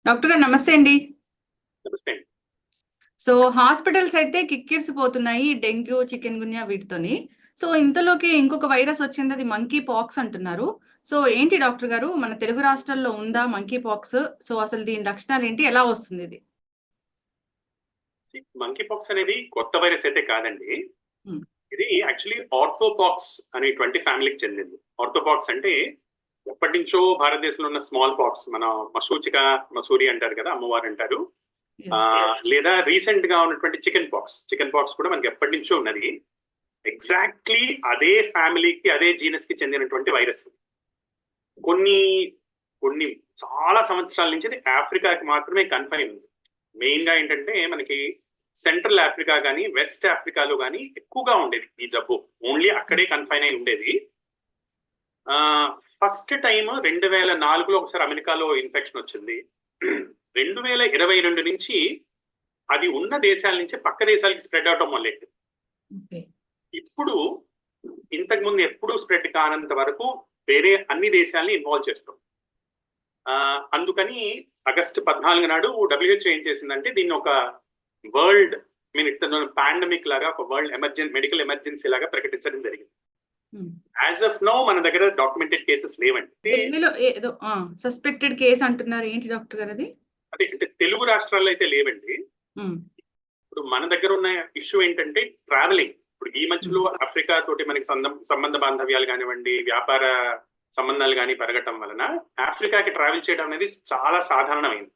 Doctor గారు నమస్తే అండి. నమస్తే అండి. సో హాస్పిటల్స్ అయితే కిక్కిరిసిపోతున్నాయి డెంగ్యూ, చికెన్ గున్యా వీటితోని. సో ఇంతలోకి ఇంకొక వైరస్ వచ్చింది, అది మంకీ పాక్స్ అంటున్నారు. సో ఏంటి డాక్టర్ గారు, మన తెలుగు రాష్ట్రాల్లో ఉందా మంకీ పాక్స్? సో అసలు దీని లక్షణాలు ఏంటి, ఎలా వస్తుంది ఇది? మంకీ పాక్స్ అనేది కొత్త వైరస్ అయితే కాదండి. ఉమ్, ఇది యాక్చువల్లీ ఆర్థోపాక్స్ అనేటువంటి ఫ్యామిలీకి చెందింది. ఆర్థోపాక్స్ అంటే ఎప్పటి నుంచో భారతదేశంలో ఉన్న స్మాల్ పాక్స్, మన మశూచిక, మసూరి అంటారు కదా, అమ్మవారు అంటారు. yes. లేదా రీసెంట్ గా ఉన్నటువంటి చికెన్ పాక్స్ కూడా మనకి ఎప్పటి నుంచో ఉన్నది. ఎగ్జాక్ట్లీ అదే ఫ్యామిలీకి, అదే జీనస్ కి చెందినటువంటి వైరస్. కొన్ని కొన్ని చాలా సంవత్సరాల నుంచి అది ఆఫ్రికాకి మాత్రమే కన్ఫైన్ ఉంది. మెయిన్ గా ఏంటంటే మనకి సెంట్రల్ ఆఫ్రికా కానీ వెస్ట్ ఆఫ్రికాలో కానీ ఎక్కువగా ఉండేది ఈ జబ్బు. ఓన్లీ అక్కడే కన్ఫైన్ అయి ఉండేది. ఫస్ట్ టైం 2004లో ఒకసారి అమెరికాలో ఇన్ఫెక్షన్ వచ్చింది. 2022 నుంచి అది ఉన్న దేశాల నుంచి పక్క దేశాలకి స్ప్రెడ్ అవటం మొదలెట్టింది. ఇప్పుడు ఇంతకు ముందు ఎప్పుడూ స్ప్రెడ్ కానంత వరకు వేరే అన్ని దేశాలని ఇన్వాల్వ్ చేస్తాం. అందుకని ఆగస్టు 14 నాడు WHO ఏం చేసిందంటే దీన్ని ఒక వరల్డ్ పాండమిక్ లాగా, ఒక వరల్డ్ మెడికల్ ఎమర్జెన్సీ లాగా ప్రకటించడం జరిగింది. యాజ్ ఆఫ్ నౌ మన దగ్గర డాక్యుమెంటెడ్ కేసెస్ లేవండి. ఏదో సస్పెక్టెడ్ కేసు అంటున్నారు, ఏంటి డాక్టర్ గారు అది? అదే అంటే తెలుగు రాష్ట్రాల్లో అయితే లేవండి. ఇప్పుడు మన దగ్గర ఉన్న ఇష్యూ ఏంటంటే ట్రావెలింగ్. ఇప్పుడు ఈ మధ్యలో ఆఫ్రికా తోటి మనకి సంబంధ బాంధవ్యాలు కానివ్వండి, వ్యాపార సంబంధాలు కానీ పెరగటం వలన ఆఫ్రికాకి ట్రావెల్ చేయడం అనేది చాలా సాధారణమైంది.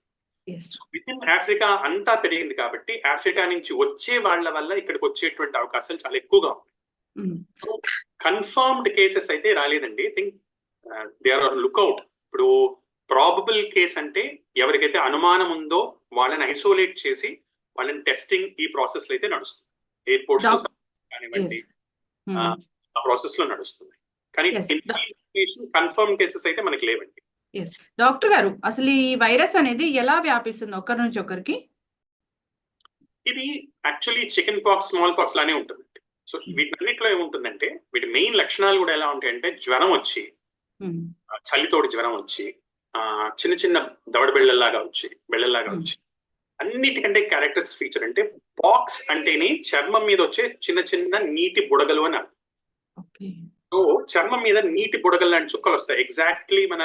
విత్ ఇన్ ఆఫ్రికా అంతా పెరిగింది కాబట్టి ఆఫ్రికా నుంచి వచ్చే వాళ్ళ వల్ల ఇక్కడికి వచ్చేటువంటి అవకాశాలు చాలా ఎక్కువగా ఉన్నాయి. కన్ఫర్మ్డ్ కేసెస్ అయితే రాలేదండి. Think they are lookout. ఇప్పుడు ప్రాబబుల్ కేస్ అంటే ఎవరికైతే అనుమానం ఉందో వాళ్ళని ఐసోలేట్ చేసి వాళ్ళని టెస్టింగ్ ఈ ప్రాసెస్ లో అయితే నడుస్తుంది. ఎయిర్పోర్ట్స్ కానివ్వండి, ఆ ప్రాసెస్ లో నడుస్తుంది. కానీ కన్ఫర్మ్ కేసెస్ అయితే మనకి లేవండి. డాక్టర్ గారు, అసలు ఈ వైరస్ అనేది ఎలా వ్యాపిస్తుంది ఒకరి నుంచి ఒకరికి? ఇది actually chicken pox, small pox లానే ఉంటుంది. సో వీటన్నిటిలో ఏముంటుందంటే వీటి మెయిన్ లక్షణాలు కూడా ఎలా ఉంటాయంటే జ్వరం వచ్చి, చలితోటి జ్వరం వచ్చి, చిన్న చిన్న దవడ బెళ్ళల్లాగా వచ్చి, అన్నిటికంటే క్యారెక్టర్స్ ఫీచర్ అంటే పాక్స్ అంటేనే చర్మం మీద వచ్చే చిన్న చిన్న నీటి బుడగలు అని అర్థం. సో చర్మం మీద నీటి బుడగలు లాంటి చుక్కలు వస్తాయి. ఎగ్జాక్ట్లీ మన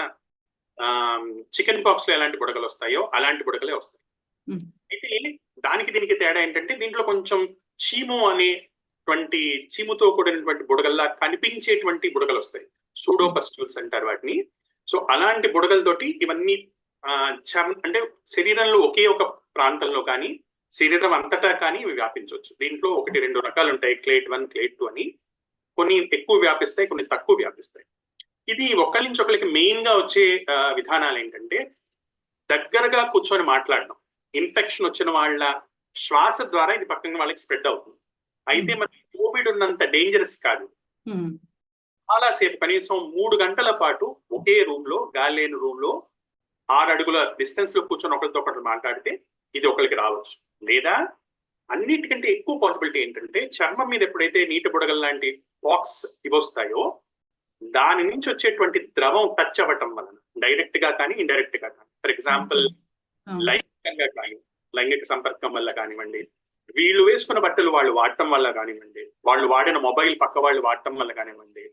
చికెన్ పాక్స్ లో ఎలాంటి బుడగలు వస్తాయో అలాంటి బుడగలే వస్తాయి. అయితే దానికి దీనికి తేడా ఏంటంటే దీంట్లో కొంచెం చీముతో కూడినటువంటి బుడగల్లా కనిపించేటువంటి బుడగలు వస్తాయి. సూడోపస్ట్యూల్స్ అంటారు వాటిని. సో అలాంటి బుడగలతోటి ఇవన్నీ అంటే శరీరంలో ఒకే ఒక ప్రాంతంలో కానీ శరీరం అంతటా కానీ ఇవి వ్యాపించవచ్చు. దీంట్లో 1-2 రకాలు ఉంటాయి, క్లేట్ 1, క్లేట్ 2 అని. కొన్ని ఎక్కువ వ్యాపిస్తాయి, కొన్ని తక్కువ వ్యాపిస్తాయి. ఇది ఒకరి నుంచి ఒకరికి మెయిన్ గా వచ్చే విధానాలు ఏంటంటే దగ్గరగా కూర్చొని మాట్లాడడం. ఇన్ఫెక్షన్ వచ్చిన వాళ్ళ శ్వాస ద్వారా ఇది పక్కన వాళ్ళకి స్ప్రెడ్ అవుతుంది. అయితే మనకి కోవిడ్ ఉన్నంత డేంజరస్ కాదు. చాలా సేపు, కనీసం 3 గంటల పాటు ఒకే రూమ్ లో, గాలి లేని రూమ్ లో 6 అడుగుల డిస్టెన్స్ లో కూర్చొని ఒకరితో ఒకరు మాట్లాడితే ఇది ఒకరికి రావచ్చు. లేదా అన్నిటికంటే ఎక్కువ పాసిబిలిటీ ఏంటంటే చర్మం మీద ఎప్పుడైతే నీటి బుడగల లాంటి పాక్స్ ఇవి వస్తాయో దాని నుంచి వచ్చేటువంటి ద్రవం టచ్ అవ్వటం వలన, డైరెక్ట్ గా కానీ ఇండైరెక్ట్ గా కానీ, ఫర్ ఎగ్జాంపుల్ లైంగిక సంపర్కం వల్ల కానివ్వండి, వీళ్ళు వేసుకున్న బట్టలు వాళ్ళు వాడటం వల్ల కానివ్వండి, వాళ్ళు వాడిన మొబైల్ పక్క వాళ్ళు వాడటం వల్ల కానివ్వండి,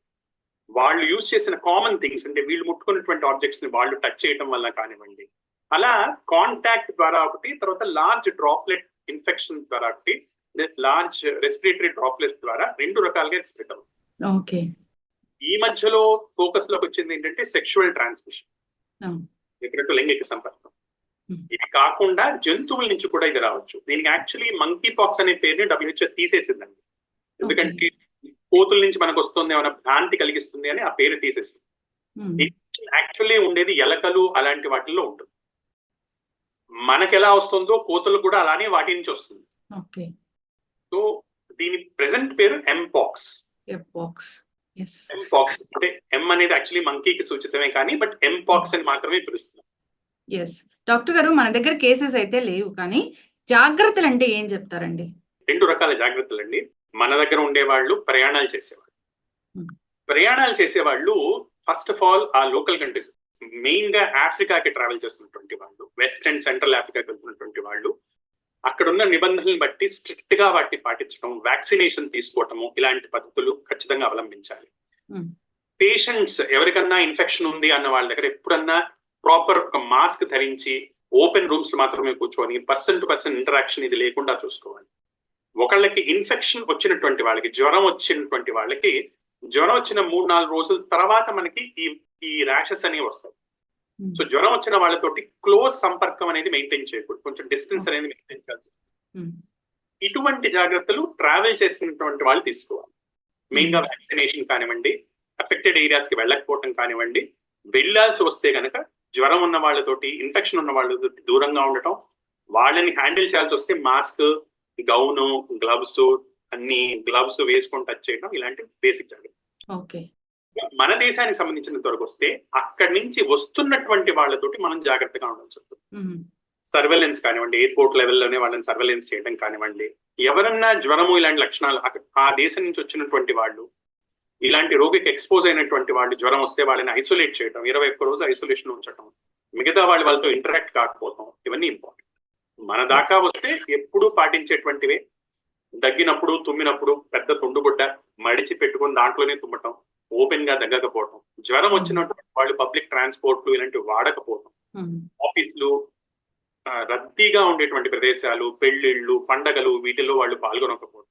వాళ్ళు యూజ్ చేసిన కామన్ థింగ్స్ అంటే వీళ్ళు ముట్టుకున్నటువంటి ఆబ్జెక్ట్స్ ని వాళ్ళు టచ్ చేయడం వల్ల కానివ్వండి, అలా కాంటాక్ట్ ద్వారా ఒకటి, తర్వాత లార్జ్ డ్రాప్లెట్ ఇన్ఫెక్షన్ ద్వారా ఒకటి, లార్జ్ రెస్పిరేటరీ డ్రాప్లెట్ ద్వారా 2 రకాలుగా స్ప్రెడ్ అవుతుంది. ఈ మధ్యలో ఫోకస్ లోకి వచ్చింది ఏంటంటే సెక్షువల్ ట్రాన్స్మిషన్, ఎక్కడంటే లైంగిక సంపర్కం. ఇది కాకుండా జంతువుల నుంచి కూడా ఇది రావచ్చు. దీనికి యాక్చువల్లీ మంకీ పాక్స్ అనే పేరుని WHO తీసేసిందండి. ఎందుకంటే కోతుల నుంచి మనకు వస్తుంది, ఏమైనా భ్రాంతి కలిగిస్తుంది అని ఆ పేరు తీసేసింది. యాక్చువల్లీ ఉండేది ఎలకలు అలాంటి వాటిల్లో ఉంటుంది. మనకి ఎలా వస్తుందో కోతులు కూడా అలానే వాటి నుంచి వస్తుంది. సో దీని ప్రెసెంట్ పేరు ఎంపాక్స్. అంటే ఎం అనేది యాక్చువల్లీ మంకీకి సూచితమే కానీ బట్ ఎంపాక్స్ అని మాత్రమే పిలుస్తుంది. డాక్టర్ గారు, మన దగ్గర కేసెస్ అయితే లేవు, కానీ జాగ్రత్తలు అంటే ఏం చెప్తారండి? 2 రకాల జాగ్రత్తలు అండి. మన దగ్గర ఉండేవాళ్ళు ప్రయాణాలు చేసేవాళ్ళు ఫస్ట్ ఆఫ్ ఆల్ ఆ లోకల్ కంట్రీస్, మెయిన్ గా ఆఫ్రికాకి ట్రావెల్ చేస్తున్నటువంటి వాళ్ళు, వెస్ట్ అండ్ సెంట్రల్ ఆఫ్రికాకి వెళ్తున్నటువంటి వాళ్ళు అక్కడ ఉన్న నిబంధనలను బట్టి స్ట్రిక్ట్ గా వాటిని పాటించడం, వ్యాక్సినేషన్ తీసుకోవటము, ఇలాంటి పద్ధతులు ఖచ్చితంగా అవలంబించాలి. పేషెంట్స్ ఎవరికన్నా ఇన్ఫెక్షన్ ఉంది అన్న వాళ్ళ దగ్గర ఎప్పుడన్నా ప్రాపర్ ఒక మాస్క్ ధరించి ఓపెన్ రూమ్స్ మాత్రమే కూర్చొని పర్సన్ టు పర్సన్ ఇంటరాక్షన్ ఇది లేకుండా చూసుకోవాలి. ఒకళ్ళకి ఇన్ఫెక్షన్ వచ్చినటువంటి వాళ్ళకి, జ్వరం వచ్చినటువంటి వాళ్ళకి, జ్వరం వచ్చిన 3-4 రోజుల తర్వాత మనకి ఈ ర్యాషెస్ అనేవి వస్తాయి. సో జ్వరం వచ్చిన వాళ్ళతోటి క్లోజ్ సంపర్కం అనేది మెయింటైన్ చేయకూడదు, కొంచెం డిస్టెన్స్ అనేది మెయింటైన్ చేయాలి. ఇటువంటి జాగ్రత్తలు ట్రావెల్ చేసినటువంటి వాళ్ళు తీసుకోవాలి. మెయిన్ గా వ్యాక్సినేషన్ కానివ్వండి, అఫెక్టెడ్ ఏరియాస్ కి వెళ్ళకపోవటం కానివ్వండి, వెళ్ళాల్సి వస్తే కనుక జ్వరం ఉన్న వాళ్ళతోటి, ఇన్ఫెక్షన్ ఉన్న వాళ్ళతోటి దూరంగా ఉండటం, వాళ్ళని హ్యాండిల్ చేయాల్సి వస్తే మాస్క్, గౌను, గ్లవ్స్ వేసుకొని టచ్ చేయడం, ఇలాంటి బేసిక్ జాగ్రత్త. మన దేశానికి సంబంధించినంత వరకు వస్తే అక్కడి నుంచి వస్తున్నటువంటి వాళ్ళతోటి మనం జాగ్రత్తగా ఉండాల్సి వస్తుంది. సర్వేలెన్స్ కానివ్వండి, ఎయిర్పోర్ట్ లెవెల్లోనే వాళ్ళని సర్వేలెన్స్ చేయడం కానివ్వండి, ఎవరన్నా జ్వరము ఇలాంటి లక్షణాలు ఆ దేశం నుంచి వచ్చినటువంటి వాళ్ళు, ఇలాంటి రోగికి ఎక్స్పోజ్ అయినటువంటి వాళ్ళు జ్వరం వస్తే వాళ్ళని ఐసోలేట్ చేయడం, 21 రోజులు ఐసోలేషన్ ఉంచడం, మిగతా వాళ్ళతో ఇంటరాక్ట్ కాకపోవడం, ఇవన్నీ ఇంపార్టెంట్. మన దాకా వస్తే ఎప్పుడూ పాటించేటువంటివే. దగ్గినప్పుడు, తుమ్మినప్పుడు పెద్ద తుండుగుడ్డ మడిచి పెట్టుకుని దాంట్లోనే తుమ్మటం, ఓపెన్ గా దగ్గకపోవటం, జ్వరం వచ్చినటువంటి వాళ్ళు పబ్లిక్ ట్రాన్స్పోర్ట్లు ఇలాంటివి వాడకపోవటం, ఆఫీసులు, రద్దీగా ఉండేటువంటి ప్రదేశాలు, పెళ్లిళ్ళు, పండగలు, వీటిల్లో వాళ్ళు పాల్గొనకపోవడం.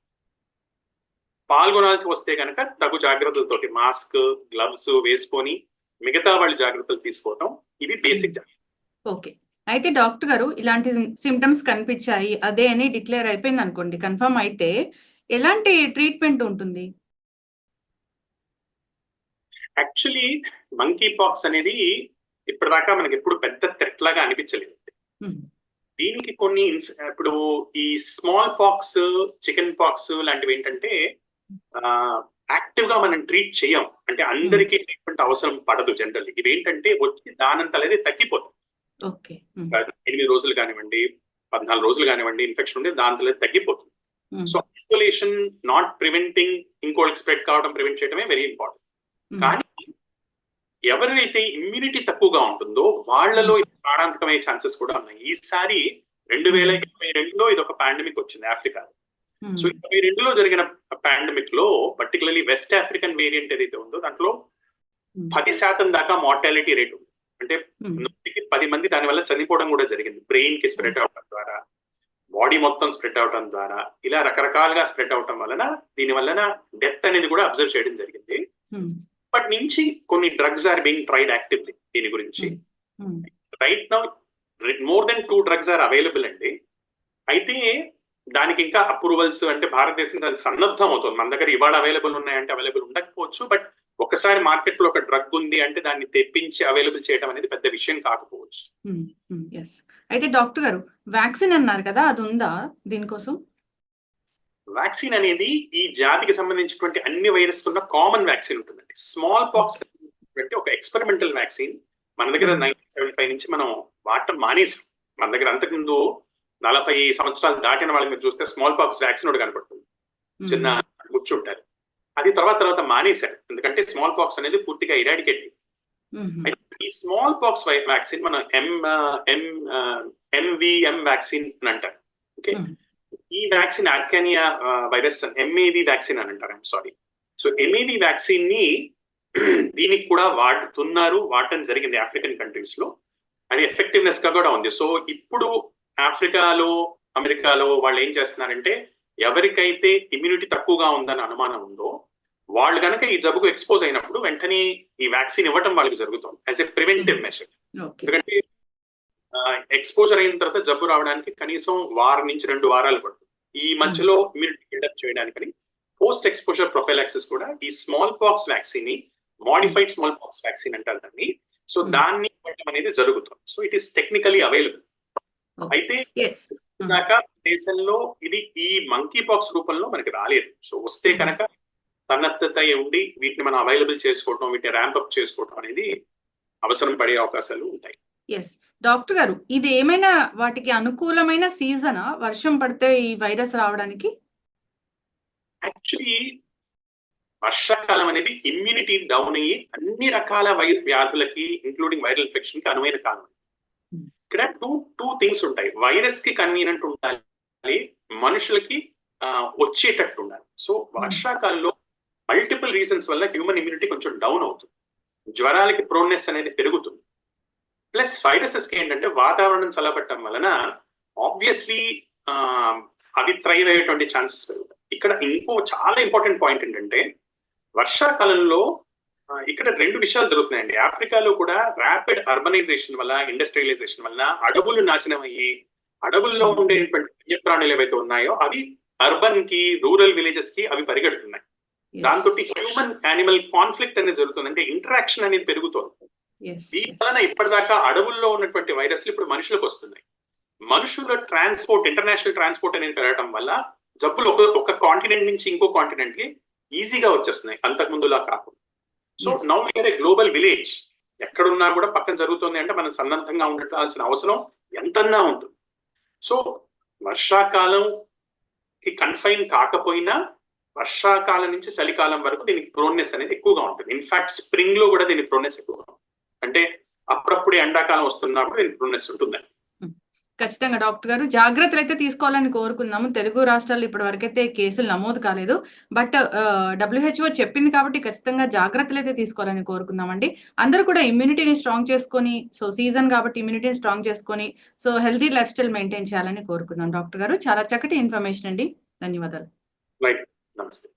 పాల్గొనాల్సి వస్తే కనుక తగు జాగ్రత్తలతోటి మాస్క్, గ్లవ్స్ వేసుకొని మిగతా వాళ్ళు జాగ్రత్తలు తీసుకోవటం, ఇవి బేసిక్ జాగ్రత్త. ఓకే, అయితే డాక్టర్ గారు ఇలాంటి సిమ్టమ్స్ కనిపించాయి అదే అని డిక్లేర్ అయిపోయింది అనుకోండి, కన్ఫర్మ్ అయితే ఎలాంటి ట్రీట్మెంట్ ఉంటుంది? యాక్చువల్లీ మంకీ పాక్స్ అనేది ఇప్పటిదాకా మనకి ఎప్పుడు పెద్ద థ్రెట్ లాగా అనిపించలేదు. దీనికి కొన్ని ఇప్పుడు ఈ స్మాల్ పాక్స్, చికెన్ పాక్స్ లాంటివి ఏంటంటే యాక్టివ్ గా మనం ట్రీట్ చేయం, అంటే అందరికీ ట్రీట్మెంట్ అవసరం పడదు జనరల్లీ. ఇవి ఏంటంటే వచ్చి దానంత అనేది తగ్గిపోతుంది. 8 రోజులు కానివ్వండి, 14 రోజులు కానివ్వండి, ఇన్ఫెక్షన్ ఉంటే దాంతో తగ్గిపోతుంది. సో ఐసోలేషన్, నాట్ ప్రివెంటింగ్ ఇంకోళ్ళకి స్ప్రెడ్ కావడం ప్రివెంట్ చేయడమే వెరీ ఇంపార్టెంట్. కానీ ఎవరైతే ఇమ్యూనిటీ తక్కువగా ఉంటుందో వాళ్ళలో ప్రాణాంతకమయ్యే ఛాన్సెస్ కూడా ఉన్నాయి. ఈసారి 2022లో ఇది ఒక పాండమిక్ వచ్చింది ఆఫ్రికాలో. సో 22లో జరిగిన పాండమిక్ లో పర్టికులర్లీ వెస్ట్ ఆఫ్రికన్ వేరియంట్ ఏదైతే ఉందో దాంట్లో 10% దాకా మార్టాలిటీ రేట్ ఉంది. అంటే 10 మంది దానివల్ల చనిపోవడం కూడా జరిగింది. బ్రెయిన్ కి స్ప్రెడ్ అవడం ద్వారా, బాడీ మొత్తం స్ప్రెడ్ అవడం ద్వారా, ఇలా రకరకాలుగా స్ప్రెడ్ అవడం వలన దీని వలన డెత్ అనేది కూడా అబ్జర్వ్ చేయడం జరిగింది. ఇప్పటి నుంచి కొన్ని drugs are being tried actively దీని గురించి. Right now more than 2 drugs are available అండి. అయితే దానికి ఇంకా అప్రూవల్స్, అంటే భారతదేశం అది సన్నద్ధం అవుతుంది. మన దగ్గర ఇవాళ అవైలబుల్ ఉన్నాయంటే అవైలబుల్ ఉండకపోవచ్చు, బట్ ఒకసారి మార్కెట్ లో ఒక డ్రగ్ ఉంది అంటే దాన్ని తెప్పించి అవైలబుల్ చేయడం అనేది పెద్ద విషయం కాకపోవచ్చు. అయితే డాక్టర్ గారు వ్యాక్సిన్ అన్నారు కదా, అది ఉందా దీనికోసం? వ్యాక్సిన్ అనేది ఈ జాతికి సంబంధించినటువంటి అన్ని వైరస్ ఉన్న కామన్ వ్యాక్సిన్ ఉంటుందండి. స్మాల్ పాక్స్ అంటే ఒక ఎక్స్పెరిమెంటల్ వ్యాక్సిన్ మన దగ్గర 1975 నుంచి మనం వాడటం మానేసాం. మన దగ్గర అంతకుముందు 40 సంవత్సరాలు దాటిన వాళ్ళకి మీరు చూస్తే స్మాల్ పాక్స్ వ్యాక్సిన్ ఒకటి కనపడుతుంది, చిన్న కూర్చుంటారు. అది తర్వాత మానేశారు, ఎందుకంటే స్మాల్ పాక్స్ అనేది పూర్తిగా ఇరాడికేట్. ఈ స్మాల్ పాక్స్ వ్యాక్సిన్ మనం MVM వ్యాక్సిన్ అని అంటారు. ఓకే, ఈ వ్యాక్సిన్ ఆర్కానియా వైరస్ MAV వ్యాక్సిన్ అని అంటారు. సారీ. సో MAV వ్యాక్సిన్ ని దీనికి కూడా వాడటం జరిగింది ఆఫ్రికన్ కంట్రీస్ లో. అది ఎఫెక్టివ్నెస్ గా కూడా ఉంది. సో ఇప్పుడు ఆఫ్రికాలో, అమెరికాలో వాళ్ళు ఏం చేస్తున్నారంటే ఎవరికైతే ఇమ్యూనిటీ తక్కువగా ఉందని అనుమానం ఉందో వాళ్ళు కనుక ఈ జబ్బుకు ఎక్స్పోజ్ అయినప్పుడు వెంటనే ఈ వ్యాక్సిన్ ఇవ్వటం వాళ్ళకి జరుగుతుంది యాజ్ ఎ ప్రివెంటివ్ మెషర్. ఎందుకంటే ఎక్స్పోజర్ అయిన తర్వాత జబ్బు రావడానికి కనీసం 1 నుంచి 2 వారాలు పడుతుంది. ఈ మధ్యలో ఇమ్యూనిటీ బిల్డప్ చేయడానికి పోస్ట్ ఎక్స్పోజర్ ప్రొఫైలాక్సిస్ కూడా ఈ స్మాల్ పాక్స్ వ్యాక్సిన్ ని, మోడిఫైడ్ స్మాల్ పాక్స్ వ్యాక్సిన్ అంటారు దాన్ని. సో దాన్ని ఇవ్వడం అనేది జరుగుతుంది. So it is technically available. అయితే దాకా దేశంలో ఇది ఈ మంకీ పాక్స్ రూపంలో మనకి రాలేదు. సో వస్తే కనుక సన్నద్ధత ఉండి వీటిని మనం అవైలబుల్ చేసుకోవడం, వీటిని ర్యాంప్ చేసుకోవడం అనేది అవసరం పడే అవకాశాలు ఉంటాయి. డాక్టర్ గారు, ఇది ఏమైనా వాటికి అనుకూలమైన సీజనా వర్షం పడితే ఈ వైరస్ రావడానికి? యాక్చువల్లీ వర్షాకాలం అనేది ఇమ్యూనిటీ డౌన్ అయ్యి అన్ని రకాల వ్యాధులకి ఇంక్లూడింగ్ వైరల్ ఇన్ఫెక్షన్ కి అనువైన కాలం. ఇక్కడ టూ థింగ్స్ ఉంటాయి. వైరస్ కి కన్వీనియంట్ ఉండాలి, మనుషులకి వచ్చేటట్టు ఉండాలి. సో వర్షాకాలంలో మల్టిపుల్ రీజన్స్ వల్ల హ్యూమన్ ఇమ్యూనిటీ కొంచెం డౌన్ అవుతుంది, జ్వరాలకి ప్రోన్నెస్ అనేది పెరుగుతుంది. ప్లస్ వైరసెస్ కి ఏంటంటే వాతావరణం చల్లబట్టడం వలన ఆబ్వియస్లీ అవి థ్రైవ్ అయ్యేటువంటి ఛాన్సెస్ పెరుగుతాయి. ఇక్కడ ఇంకో చాలా ఇంపార్టెంట్ పాయింట్ ఏంటంటే వర్షాకాలంలో ఇక్కడ 2 విషయాలు జరుగుతున్నాయండి. ఆఫ్రికాలో కూడా ర్యాపిడ్ అర్బనైజేషన్ వల్ల, ఇండస్ట్రియలైజేషన్ వల్ల అడవులు నాశనం అయ్యి అడవుల్లో ఉండేటువంటి వన్యప్రాణులు ఏవైతే ఉన్నాయో అవి అర్బన్ కి, రూరల్ విలేజెస్ కి అవి పరిగెడుతున్నాయి. దాంతో హ్యూమన్ యానిమల్ కాన్ఫ్లిక్ట్ అనేది జరుగుతుంది, అంటే ఇంటరాక్షన్ అనేది పెరుగుతుంది. దీని వలన ఇప్పటిదాకా అడవుల్లో ఉన్నటువంటి వైరస్లు ఇప్పుడు మనుషులకు వస్తున్నాయి. మనుషుల ట్రాన్స్పోర్ట్, ఇంటర్నేషనల్ ట్రాన్స్పోర్ట్ అనేది పెరగడం వల్ల జబ్బులు ఒక కాంటినెంట్ నుంచి ఇంకో కాంటినెంట్ కి ఈజీగా వచ్చేస్తున్నాయి, అంతకు ముందులా కాకుండా. So now we are a global village. ఎక్కడున్నా కూడా పక్కన జరుగుతుంది అంటే మనం సన్నద్ధంగా ఉండాల్సిన అవసరం ఎంతన్నా ఉంటుంది. సో వర్షాకాలం కి కన్ఫైన్ కాకపోయినా వర్షాకాలం నుంచి చలికాలం వరకు దీనికి ప్రోన్నెస్ అనేది ఎక్కువగా ఉంటుంది. ఇన్ఫాక్ట్ స్ప్రింగ్ లో కూడా దీని ప్రోన్నెస్ ఎక్కువగా ఉంటుంది. అంటే అప్పుడప్పుడు ఎండాకాలం వస్తున్నప్పుడు దీనికి ప్రోన్నెస్ ఉంటుంది. ఖచ్చితంగా డాక్టర్ గారు, జాగ్రత్తలు అయితే తీసుకోవాలని కోరుకుందాము. తెలుగు రాష్ట్రాల్లో ఇప్పటి వరకైతే కేసులు నమోదు కాలేదు, బట్ WHO చెప్పింది కాబట్టి ఖచ్చితంగా జాగ్రత్తలు అయితే తీసుకోవాలని కోరుకుందామండి. అందరూ కూడా ఇమ్యూనిటీని స్ట్రాంగ్ చేసుకొని, సో సీజన్ కాబట్టి ఇమ్యూనిటీని స్ట్రాంగ్ చేసుకొని, so healthy life style maintain చేయాలని కోరుకుందాం. డాక్టర్ గారు, చాలా చక్కటి ఇన్ఫర్మేషన్ అండి. ధన్యవాదాలు. రైట్, నమస్తే.